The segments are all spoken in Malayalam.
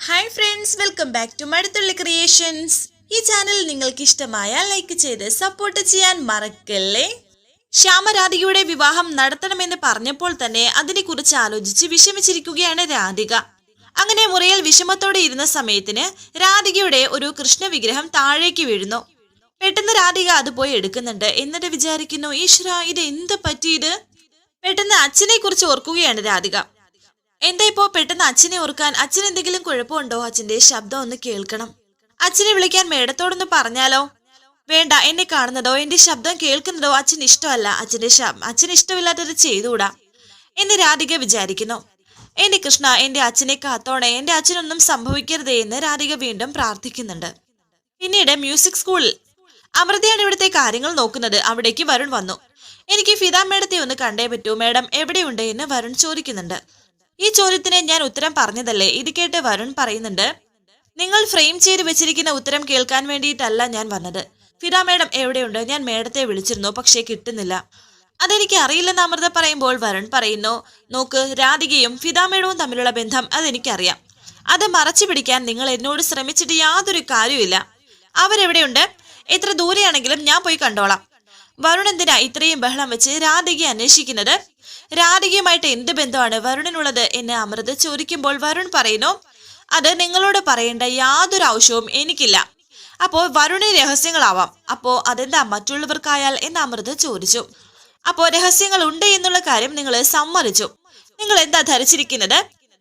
Hi friends, welcome back to Mazhathulli creations. ഈ ചാനൽ നിങ്ങൾക്ക് ഇഷ്ടമായാൽ ലൈക്ക് ചെയ്ത് സപ്പോർട്ട് ചെയ്യാൻ മറക്കല്ലേ. ശ്യാമരാധികയുടെ വിവാഹം നടത്തണമെന്ന് പറഞ്ഞപ്പോൾ തന്നെ അതിനെക്കുറിച്ച് ആലോചിച്ച് വിഷമിച്ചിരിക്കുകയാണ് രാധിക. അങ്ങനെ മുറിയിൽ വിഷമത്തോടെ ഇരുന്ന സമയത്തിന് രാധികയുടെ ഒരു കൃഷ്ണ വിഗ്രഹം താഴേക്ക് വീഴുന്നു. പെട്ടെന്ന് രാധിക അത് പോയി എടുക്കുന്നുണ്ട്. എന്നിട്ട് വിചാരിക്കുന്നു, ഈശ്വര, ഇത് എന്ത് പറ്റിയത്? പെട്ടെന്ന് അച്ഛനെ കുറിച്ച് ഓർക്കുകയാണ് രാധിക. എന്താ ഇപ്പോ പെട്ടെന്ന് അച്ഛനെ ഓർക്കാൻ? അച്ഛൻ എന്തെങ്കിലും കുഴപ്പമുണ്ടോ? അച്ഛന്റെ ശബ്ദം ഒന്ന് കേൾക്കണം. അച്ഛനെ വിളിക്കാൻ മേടത്തോടൊന്ന് പറഞ്ഞാലോ? വേണ്ട, എന്നെ കാണുന്നതോ എന്റെ ശബ്ദം കേൾക്കുന്നതോ അച്ഛന് ഇഷ്ടമല്ല. അച്ഛന് ഇഷ്ടമില്ലാത്തത് ചെയ്തുകൂടാ എന്ന് രാധിക വിചാരിക്കുന്നു. എന്റെ കൃഷ്ണ, എന്റെ അച്ഛനെ കാത്തോണേ, എന്റെ അച്ഛനൊന്നും സംഭവിക്കരുതേ എന്ന് രാധിക വീണ്ടും പ്രാർത്ഥിക്കുന്നുണ്ട്. പിന്നീട് മ്യൂസിക് സ്കൂളിൽ അമൃതയാണ് ഇവിടുത്തെ കാര്യങ്ങൾ നോക്കുന്നത്. അവിടേക്ക് വരുൺ വന്നു. എനിക്ക് ഫിദ മേഡത്തെ ഒന്ന് കണ്ടേ പറ്റൂ. മേഡം എവിടെയുണ്ട് എന്ന് വരുൺ ചോദിക്കുന്നുണ്ട്. ഈ ചോദ്യത്തിന് ഞാൻ ഉത്തരം പറഞ്ഞതല്ലേ? ഇത് കേട്ട് വരുൺ പറയുന്നുണ്ട്, നിങ്ങൾ ഫ്രെയിം ചെയ്ത് വെച്ചിരിക്കുന്ന ഉത്തരം കേൾക്കാൻ വേണ്ടിയിട്ടല്ല ഞാൻ വന്നത്. ഫിദ മേഡം എവിടെയുണ്ട്? ഞാൻ മേഡത്തെ വിളിച്ചിരുന്നു, പക്ഷേ കിട്ടുന്നില്ല. അതെനിക്ക് അറിയില്ലെന്ന് അമൃത പറയുമ്പോൾ വരുൺ പറയുന്നു, നോക്ക്, രാധികയും ഫിദ മേഡവും തമ്മിലുള്ള ബന്ധം അതെനിക്കറിയാം. അത് മറച്ചു പിടിക്കാൻ നിങ്ങൾ എന്നോട് ശ്രമിച്ചിട്ട് യാതൊരു കാര്യവുമില്ല. അവരെവിടെയുണ്ട്? എത്ര ദൂരെയാണെങ്കിലും ഞാൻ പോയി കണ്ടോളാം. വരുൺ എന്തിനാ ഇത്രയും ബഹളം വെച്ച് രാധികയെ അന്വേഷിക്കുന്നത്? രാധികയുമായിട്ട് എന്ത് ബന്ധമാണ് വരുണിനുള്ളത് എന്ന് അമൃത ചോദിക്കുമ്പോൾ വരുൺ പറയുന്നു, അത് നിങ്ങളോട് പറയേണ്ട യാതൊരു ആവശ്യവും എനിക്കില്ല. അപ്പോൾ വരുണിന് രഹസ്യങ്ങളാവാം. അപ്പോ അതെന്താ മറ്റുള്ളവർക്കായാൽ എന്ന് അമൃത ചോദിച്ചു. അപ്പോ രഹസ്യങ്ങൾ ഉണ്ട് എന്നുള്ള കാര്യം നിങ്ങൾ സമ്മതിച്ചു. നിങ്ങൾ എന്താ ധരിച്ചിരിക്കുന്നത്?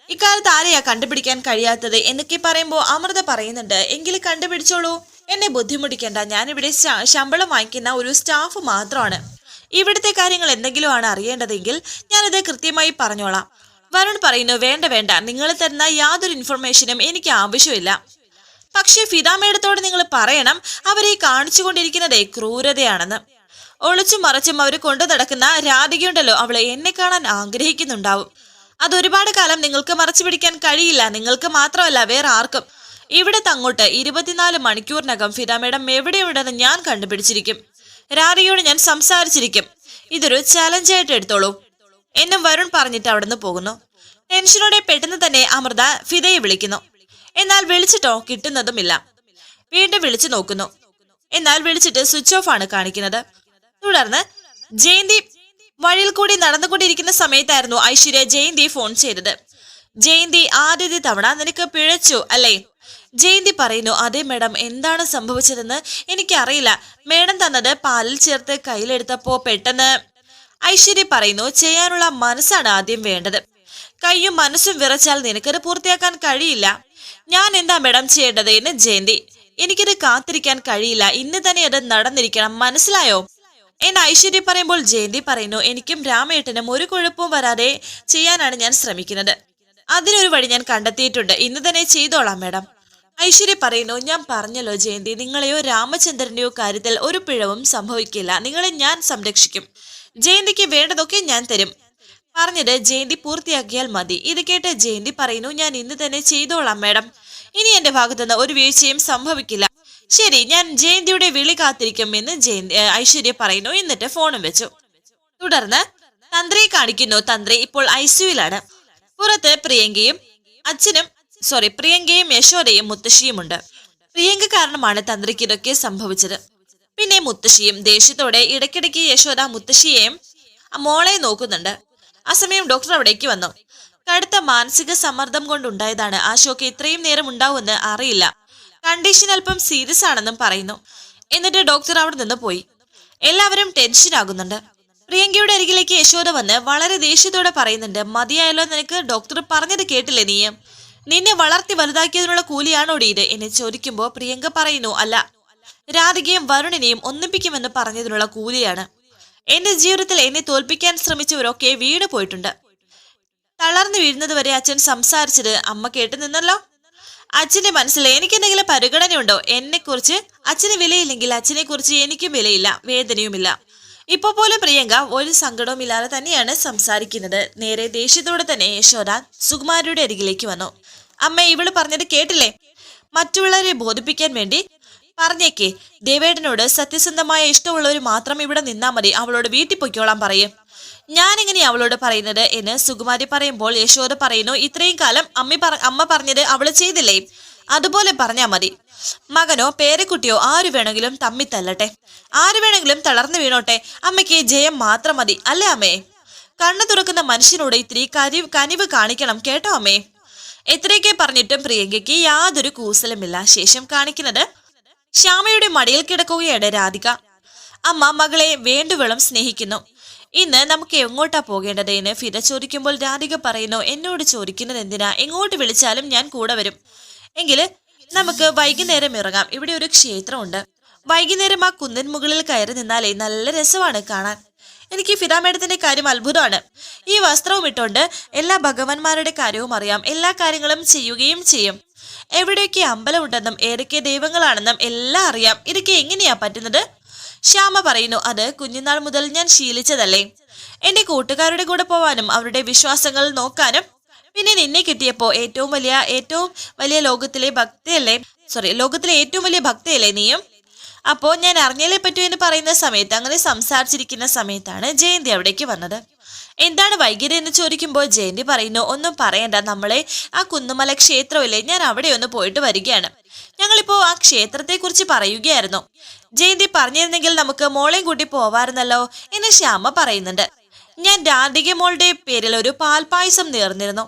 ഇക്കാലത്ത് ആരെയാ കണ്ടുപിടിക്കാൻ കഴിയാത്തത് എന്നൊക്കെ പറയുമ്പോൾ അമൃത പറയുന്നുണ്ട്, എങ്കിലും കണ്ടുപിടിച്ചോളൂ, എന്നെ ബുദ്ധിമുട്ടിക്കേണ്ട. ഞാനിവിടെ ശമ്പളം വാങ്ങിക്കുന്ന ഒരു സ്റ്റാഫ് മാത്രമാണ്. ഇവിടുത്തെ കാര്യങ്ങൾ എന്തെങ്കിലും ആണ് അറിയേണ്ടതെങ്കിൽ ഞാനത് കൃത്യമായി പറഞ്ഞോളാം. വരുൺ പറയുന്നു, വേണ്ട വേണ്ട, നിങ്ങൾ തരുന്ന യാതൊരു ഇൻഫർമേഷനും എനിക്ക് ആവശ്യമില്ല. പക്ഷേ ഫിദ മേഡത്തോട് നിങ്ങൾ പറയണം, അവരെ കാണിച്ചുകൊണ്ടിരിക്കുന്നതേ ക്രൂരതയാണെന്ന്. ഒളിച്ചും മറച്ചും അവർ കൊണ്ടു നടക്കുന്ന രാധികയുണ്ടല്ലോ, അവളെ എന്നെ കാണാൻ ആഗ്രഹിക്കുന്നുണ്ടാവും. അതൊരുപാട് കാലം നിങ്ങൾക്ക് മറച്ചു പിടിക്കാൻ കഴിയില്ല. നിങ്ങൾക്ക് മാത്രമല്ല, വേറെ ആർക്കും. ഇവിടെ തങ്ങോട്ട് 24 മണിക്കൂറിനകം ഫിദ മേഡം എവിടെയുണ്ടെന്ന് ഞാൻ കണ്ടുപിടിച്ചിരിക്കും. രാധികയോട് ഞാൻ സംസാരിച്ചിരിക്കും. ഇതൊരു ചാലഞ്ചായിട്ട് എടുത്തോളൂ എന്നും വരുൺ പറഞ്ഞിട്ട് അവിടുന്ന് പോകുന്നു. ടെൻഷനോടെ പെട്ടെന്ന് തന്നെ അമൃത ഫിദയെ വിളിക്കുന്നു. എന്നാൽ വിളിച്ചിട്ടോ കിട്ടുന്നതുമില്ല. വീണ്ടും വിളിച്ചു നോക്കുന്നു. എന്നാൽ വിളിച്ചിട്ട് സ്വിച്ച് ഓഫ് ആണ് കാണിക്കുന്നത്. തുടർന്ന് ജയന്തി വഴിയിൽ കൂടി നടന്നുകൊണ്ടിരിക്കുന്ന സമയത്തായിരുന്നു ഐശ്വര്യ ജയന്തി ഫോൺ ചെയ്തത്. ജയന്തി, ആദ്യത്തെ തവണ നിനക്ക് പിഴച്ചു അല്ലേ? ജയന്തി പറയുന്നു, അതെ മേഡം, എന്താണ് സംഭവിച്ചതെന്ന് എനിക്കറിയില്ല. മേഡം തന്നത് പാലിൽ ചേർത്ത് കയ്യിലെടുത്തപ്പോ പെട്ടെന്ന്. ഐശ്വര്യ പറയുന്നു, ചെയ്യാനുള്ള മനസ്സാണ് ആദ്യം വേണ്ടത്. കൈയും മനസ്സും വിറച്ചാൽ നിനക്കത് പൂർത്തിയാക്കാൻ കഴിയില്ല. ഞാൻ എന്താ മേഡം ചെയ്യേണ്ടത് എന്ന് ജയന്തി. എനിക്കത് കാത്തിരിക്കാൻ കഴിയില്ല. ഇന്ന് തന്നെ അത് നടന്നിരിക്കണം, മനസ്സിലായോ എന്ന് ഐശ്വര്യ പറയുമ്പോൾ ജയന്തി പറയുന്നു, എനിക്കും രാമേട്ടനും ഒരു കുഴപ്പവും വരാതെ ചെയ്യാനാണ് ഞാൻ ശ്രമിക്കുന്നത്. അതിനൊരു വഴി ഞാൻ കണ്ടെത്തിയിട്ടുണ്ട്. ഇന്ന് തന്നെ ചെയ്തോളാം മേഡം. ഐശ്വര്യ പറയുന്നു, ഞാൻ പറഞ്ഞല്ലോ ജയന്തി, നിങ്ങളെയോ രാമചന്ദ്രന്റെയോ കാര്യത്തിൽ ഒരു പിഴവും സംഭവിക്കില്ല. നിങ്ങളെ ഞാൻ സംരക്ഷിക്കും. ജയന്തിക്ക് വേണ്ടതൊക്കെ ഞാൻ തരും. പറഞ്ഞത് ജയന്തി പൂർത്തിയാക്കിയാൽ മതി. ഇത് കേട്ട് ജയന്തി പറയുന്നു, ഞാൻ ഇന്ന് തന്നെ ചെയ്തോളാം മേഡം. ഇനി എന്റെ ഭാഗത്തുനിന്ന് ഒരു വീഴ്ചയും സംഭവിക്കില്ല. ശരി, ഞാൻ ജയന്തിയുടെ വിളി കാത്തിരിക്കും എന്ന് ഐശ്വര്യ പറയുന്നു. എന്നിട്ട് ഫോണും വെച്ചു. തുടർന്ന് തന്ത്രിയെ കാണിക്കുന്നു. തന്ത്രി ഇപ്പോൾ ICUവിലാണ്. പുറത്ത് പ്രിയങ്കയും യശോദയും മുത്തശ്ശിയുമുണ്ട്. പ്രിയങ്ക കാരണമാണ് തന്ത്രിക്ക് ഇതൊക്കെ സംഭവിച്ചത്. പിന്നെ മുത്തശ്ശിയും ദേഷ്യത്തോടെ ഇടയ്ക്കിടയ്ക്ക് യശോദ മുത്തശ്ശിയെയും മോളെ നോക്കുന്നുണ്ട്. ആ സമയം ഡോക്ടർ അവിടേക്ക് വന്നു. കടുത്ത മാനസിക സമ്മർദ്ദം കൊണ്ടുണ്ടായതാണ്. ആ ഷോക്ക് ഇത്രയും നേരം ഉണ്ടാവുമെന്ന് അറിയില്ല. കണ്ടീഷൻ അല്പം സീരിയസ് ആണെന്നും പറയുന്നു. എന്നിട്ട് ഡോക്ടർ അവിടെ നിന്ന് പോയി. എല്ലാവരും ടെൻഷൻ ആകുന്നുണ്ട്. പ്രിയങ്കയുടെ അരികിലേക്ക് യശോദ വന്ന് വളരെ ദേഷ്യത്തോടെ പറയുന്നുണ്ട്, മതിയായല്ലോ നിനക്ക്? ഡോക്ടർ പറഞ്ഞത് കേട്ടില്ലേ നീ? നിന്നെ വളർത്തി വലുതാക്കിയതിനുള്ള കൂലിയാണോടി ഇത് എന്നെ ചോദിക്കുമ്പോൾ പ്രിയങ്ക പറയുന്നു, അല്ല, രാധികയും വരുണിനെയും ഒന്നിപ്പിക്കുമെന്ന് പറഞ്ഞതിനുള്ള കൂലിയാണ്. എന്റെ ജീവിതത്തിൽ എന്നെ തോൽപ്പിക്കാൻ ശ്രമിച്ചവരൊക്കെ വീട് പോയിട്ടുണ്ട്. തളർന്നു വീഴുന്നത് വരെ അച്ഛൻ സംസാരിച്ചത് അമ്മ കേട്ടു നിന്നല്ലോ. അച്ഛന്റെ മനസ്സിൽ എനിക്ക് എന്തെങ്കിലും പരിഗണനയുണ്ടോ? എന്നെക്കുറിച്ച് അച്ഛന് വിലയില്ലെങ്കിൽ അച്ഛനെ കുറിച്ച് എനിക്കും വിലയില്ല, വേദനയുമില്ല. ഇപ്പൊ പോലും പ്രിയങ്ക ഒരു സങ്കടവും ഇല്ലാതെ തന്നെയാണ് സംസാരിക്കുന്നത്. നേരെ ദേഷ്യത്തോടെ തന്നെ യശോദ സുകുമാരിയുടെ അരികിലേക്ക് വന്നു. അമ്മ, ഇവള് പറഞ്ഞത് കേട്ടില്ലേ? മറ്റുള്ളവരെ ബോധിപ്പിക്കാൻ വേണ്ടി പറഞ്ഞേക്കേ. ദേവേട്ടനോട് സത്യസന്ധമായ ഇഷ്ടമുള്ളവർ മാത്രം ഇവിടെ നിന്നാ മതി. അവളോട് വീട്ടിൽ പൊയ്ക്കോളാൻ പറയും. ഞാനെങ്ങനെയാ അവളോട് പറയുന്നത് എന്ന് സുകുമാരി പറയുമ്പോൾ യശോദ പറയുന്നു, ഇത്രയും കാലം അമ്മ പറഞ്ഞത് അവള് ചെയ്തില്ലേ, അതുപോലെ പറഞ്ഞാ മതി. മകനോ പേരക്കുട്ടിയോ ആര് വേണമെങ്കിലും തമ്മി തല്ലട്ടെ, ആര് വേണമെങ്കിലും തളർന്നു വീണോട്ടെ, അമ്മയ്ക്ക് ജയം മാത്രം മതി അല്ലേ അമ്മേ? കണ്ണു തുറക്കുന്ന മനുഷ്യനോട് ഇത്തിരി കനിവ് കാണിക്കണം കേട്ടോ അമ്മേ. എത്രയൊക്കെ പറഞ്ഞിട്ടും പ്രിയങ്കയ്ക്ക് യാതൊരു കൂസലുമില്ല. ശേഷം കാണിക്കുന്നത് ശ്യാമയുടെ മടിയിൽ കിടക്കുകയാണ് രാധിക. അമ്മ മകളെ വേണ്ടുവോളം സ്നേഹിക്കുന്നു. ഇന്ന് നമുക്ക് എങ്ങോട്ടാ പോകേണ്ടത് എന്ന് ഫിദ ചോദിക്കുമ്പോൾ രാധിക പറയുന്നു, എന്നോട് ചോദിക്കുന്നത് എന്തിനാ, എങ്ങോട്ട് വിളിച്ചാലും ഞാൻ കൂടെ വരും. എങ്കില് നമുക്ക് വൈകുന്നേരം ഇറങ്ങാം, ഇവിടെ ഒരു ക്ഷേത്രമുണ്ട്. വൈകുന്നേരം ആ കുന്നിൻ മുകളിൽ കയറി നിന്നാലേ നല്ല രസമാണ് കാണാൻ. എനിക്ക് ഫിദ മേഡത്തിന്റെ കാര്യം അത്ഭുതമാണ്. ഈ വസ്ത്രവും ഇട്ടുകൊണ്ട് എല്ലാ ഭഗവാന്മാരുടെ കാര്യവും അറിയാം, എല്ലാ കാര്യങ്ങളും ചെയ്യുകയും ചെയ്യും. എവിടെയൊക്കെ അമ്പലമുണ്ടെന്നും ഏതൊക്കെ ദൈവങ്ങളാണെന്നും എല്ലാം അറിയാം. ഇതൊക്കെ എങ്ങനെയാ പറ്റുന്നത്? ശ്യാമ പറയുന്നു, അത് കുഞ്ഞുനാൾ മുതൽ ഞാൻ ശീലിച്ചതല്ലേ. എന്റെ കൂട്ടുകാരുടെ കൂടെ പോവാനും അവരുടെ വിശ്വാസങ്ങൾ നോക്കാനും. പിന്നെ നിന്നെ കിട്ടിയപ്പോ ഏറ്റവും വലിയ ലോകത്തിലെ ഏറ്റവും വലിയ ഭക്തയല്ലേ നീയും? അപ്പോ ഞാൻ അറിഞ്ഞാലേ പറ്റൂ എന്ന് പറയുന്ന സമയത്ത്, അങ്ങനെ സംസാരിച്ചിരിക്കുന്ന സമയത്താണ് ജയന്തി അവിടേക്ക് വന്നത്. എന്താണ് വൈകിയത് എന്ന് ചോദിക്കുമ്പോൾ ജയന്തി പറയുന്നു, ഒന്നും പറയണ്ട, നമ്മളെ ആ കുന്നുമല ക്ഷേത്രമില്ലേ, ഞാൻ അവിടെ ഒന്ന് പോയിട്ട് വരികയാണ്. ഞങ്ങളിപ്പോ ആ ക്ഷേത്രത്തെ കുറിച്ച് പറയുകയായിരുന്നു. ജയന്തി പറഞ്ഞിരുന്നെങ്കിൽ നമുക്ക് മോളെയും കൂട്ടി പോവാറുന്നല്ലോ എന്ന് ശ്യാമ പറയുന്നുണ്ട്. ഞാൻ രാധിക മോളുടെ പേരിൽ ഒരു പാൽപായസം നേർന്നിരുന്നു.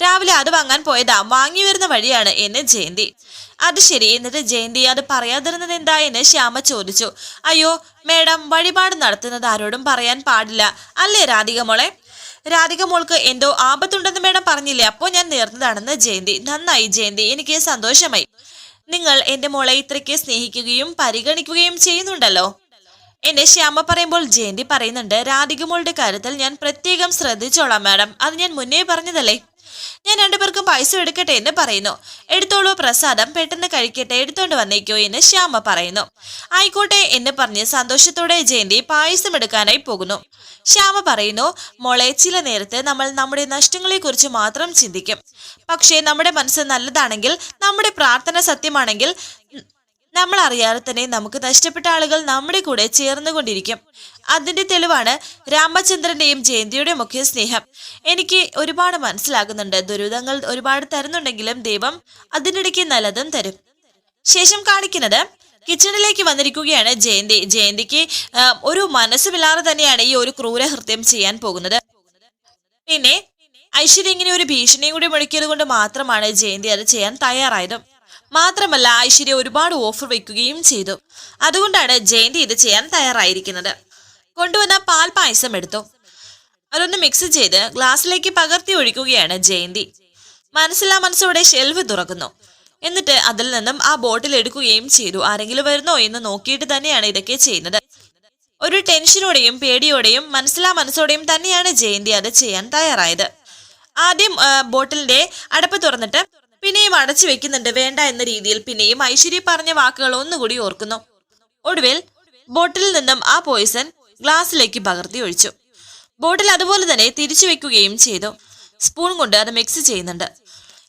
രാവിലെ അത് വാങ്ങാൻ പോയതാ, വാങ്ങി വരുന്ന വഴിയാണ് എന്ന് ജയന്തി. അത് ശരി, എന്നിട്ട് ജയന്തി അത് പറയാതിരുന്നത് എന്താ എന്ന് ശ്യാമ ചോദിച്ചു. അയ്യോ മേഡം, വഴിപാട് നടത്തുന്നത് ആരോടും പറയാൻ പാടില്ല അല്ലേ രാധിക മോളെ? രാധിക മോൾക്ക് എന്തോ ആപത്തുണ്ടെന്ന് മേഡം പറഞ്ഞില്ലേ, അപ്പോൾ ഞാൻ നേർന്നതാണെന്ന് ജയന്തി. നന്നായി ജയന്തി, എനിക്ക് സന്തോഷമായി. നിങ്ങൾ എന്റെ മോളെ ഇത്രയ്ക്ക് സ്നേഹിക്കുകയും പരിഗണിക്കുകയും ചെയ്യുന്നുണ്ടല്ലോ എന്നെ ശ്യാമ പറയുമ്പോൾ ജയന്തി പറയുന്നുണ്ട്, രാധിക മോളുടെ കാര്യത്തിൽ ഞാൻ പ്രത്യേകം ശ്രദ്ധിച്ചോളാം മാഡം, അത് ഞാൻ മുന്നേ പറഞ്ഞതല്ലേ. ഞാൻ രണ്ടുപേർക്കും പൈസ എടുക്കട്ടെ എന്ന് പറയുന്നു. എടുത്തോളൂ പ്രസാദം, പെട്ടെന്ന് കഴിക്കട്ടെ, എടുത്തോണ്ട് വന്നേക്കോ എന്ന് ശ്യാമ പറയുന്നു. ആയിക്കോട്ടെ എന്ന് പറഞ്ഞ് സന്തോഷത്തോടെ ജയന്തി പായസം എടുക്കാനായി പോകുന്നു. ശ്യാമ പറയുന്നു, മോളെ, ചില നേരത്ത് നമ്മൾ നമ്മുടെ നഷ്ടങ്ങളെ കുറിച്ച് മാത്രം ചിന്തിക്കും. പക്ഷേ നമ്മുടെ മനസ്സ് നല്ലതാണെങ്കിൽ, നമ്മുടെ പ്രാർത്ഥന സത്യമാണെങ്കിൽ, നമ്മൾ അറിയാതെ തന്നെ നമുക്ക് നഷ്ടപ്പെട്ട ആളുകൾ നമ്മുടെ കൂടെ ചേർന്നുകൊണ്ടിരിക്കും. അതിന്റെ തെളിവാണ് രാമചന്ദ്രന്റെയും ജയന്തിയുടെയും ഒക്കെ സ്നേഹം. എനിക്ക് ഒരുപാട് മനസ്സിലാകുന്നുണ്ട്. ദുരിതങ്ങൾ ഒരുപാട് തരുന്നുണ്ടെങ്കിലും ദൈവം അതിനിടയ്ക്ക് നല്ലതും തരും. ശേഷം കാണിക്കുന്നത് കിച്ചണിലേക്ക് വന്നിരിക്കുകയാണ് ജയന്തി. ജയന്തിക്ക് ഒരു മനസ്സുമില്ലാതെ തന്നെയാണ് ഈ ഒരു ക്രൂരഹൃത്യം ചെയ്യാൻ പോകുന്നത്. പിന്നെ ഐശ്വര്യ ഇങ്ങനെ ഒരു ഭീഷണിയും കൂടി മുഴക്കിയത് കൊണ്ട് മാത്രമാണ് ജയന്തി അത് ചെയ്യാൻ തയ്യാറായത്. മാത്രമല്ല ഐശ്വര്യ ഒരുപാട് ഓഫർ വെക്കുകയും ചെയ്തു. അതുകൊണ്ടാണ് ജയന്തി ഇത് ചെയ്യാൻ തയ്യാറായിരിക്കുന്നത്. കൊണ്ടുവന്ന പാൽ പായസം എടുത്തു, അതൊന്ന് മിക്സ് ചെയ്ത് ഗ്ലാസ്സിലേക്ക് പകർത്തി ഒഴിക്കുകയാണ് ജയന്തി. മനസ്സോടെ ഷെൽഫ് തുറക്കുന്നു. എന്നിട്ട് അതിൽ നിന്നും ആ ബോട്ടിൽ എടുക്കുകയും ചെയ്തു. ആരെങ്കിലും വരുന്നോ എന്ന് നോക്കിയിട്ട് തന്നെയാണ് ഇതൊക്കെ ചെയ്യുന്നത്. ഒരു ടെൻഷനോടെയും പേടിയോടെയും മനസ്സോടെയും തന്നെയാണ് ജയന്തി അത് ചെയ്യാൻ തയ്യാറായത്. ആദ്യം ബോട്ടിലിന്റെ അടപ്പ് തുറന്നിട്ട് പിന്നെയും അടച്ചു വെക്കുന്നുണ്ട്, വേണ്ട എന്ന രീതിയിൽ. പിന്നെയും ഐശ്വര്യ പറഞ്ഞ വാക്കുകൾ ഒന്നുകൂടി ഓർക്കുന്നു. ഒടുവിൽ ബോട്ടിലിൽ നിന്നും ആ പോയിസൺ ഗ്ലാസ്സിലേക്ക് പകർത്തി ഒഴിച്ചു. ബോട്ടിൽ അതുപോലെ തന്നെ തിരിച്ചു വെക്കുകയും ചെയ്തു. സ്പൂൺ കൊണ്ട് അത് മിക്സ് ചെയ്യുന്നുണ്ട്.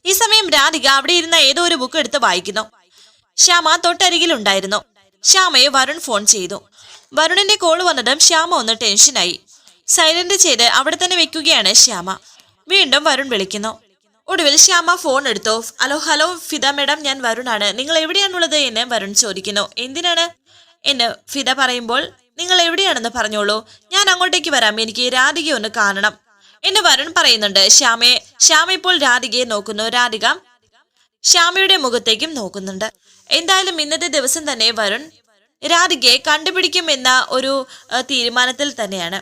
ഈ സമയം രാധിക അവിടെ ഇരുന്ന ഏതോ ഒരു ബുക്ക് എടുത്ത് വായിക്കുന്നു. ശ്യാമ തൊട്ടരികിലുണ്ടായിരുന്നു. ശ്യാമയെ വരുൺ ഫോൺ ചെയ്തു. വരുണിന്റെ കോൾ വന്നതും ശ്യാമ ഒന്ന് ടെൻഷനായി. സൈലന്റ് ചെയ്ത് അവിടെ തന്നെ വെക്കുകയാണ് ശ്യാമ. വീണ്ടും വരുൺ വിളിക്കുന്നു. ഒടുവിൽ ശ്യാമ ഫോൺ എടുത്തു. ഹലോ ഫിദ മേഡം, ഞാൻ വരുണാണ്. നിങ്ങൾ എവിടെയാണുള്ളത് എന്ന് വരുൺ ചോദിക്കുന്നു. എന്തിനാണ് എന്ന് ഫിദ പറയുമ്പോൾ, നിങ്ങൾ എവിടെയാണെന്ന് പറഞ്ഞോളൂ, ഞാൻ അങ്ങോട്ടേക്ക് വരാം, എനിക്ക് രാധികയെ ഒന്ന് കാണണം എന്ന് വരുൺ പറയുന്നുണ്ട്. ശ്യാമ ഇപ്പോൾ രാധികയെ നോക്കുന്നു. രാധിക ശ്യാമയുടെ മുഖത്തേക്കും നോക്കുന്നുണ്ട്. എന്തായാലും ഇന്നത്തെ ദിവസം തന്നെ വരുൺ രാധികയെ കണ്ടുപിടിക്കുമെന്ന ഒരു തീരുമാനത്തിൽ തന്നെയാണ്.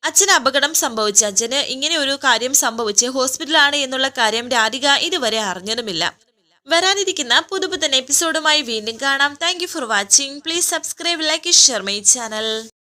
അച്ഛന് അപകടം സംഭവിച്ച, അച്ഛന് ഇങ്ങനെ ഒരു കാര്യം സംഭവിച്ച് ഹോസ്പിറ്റലാണ് എന്നുള്ള കാര്യം രാധിക ഇതുവരെ അറിഞ്ഞതുമില്ല. വരാനിരിക്കുന്ന പുതുപുത്തൻ എപ്പിസോഡുമായി വീണ്ടും കാണാം. Thank you for watching. Please subscribe, like, share my channel.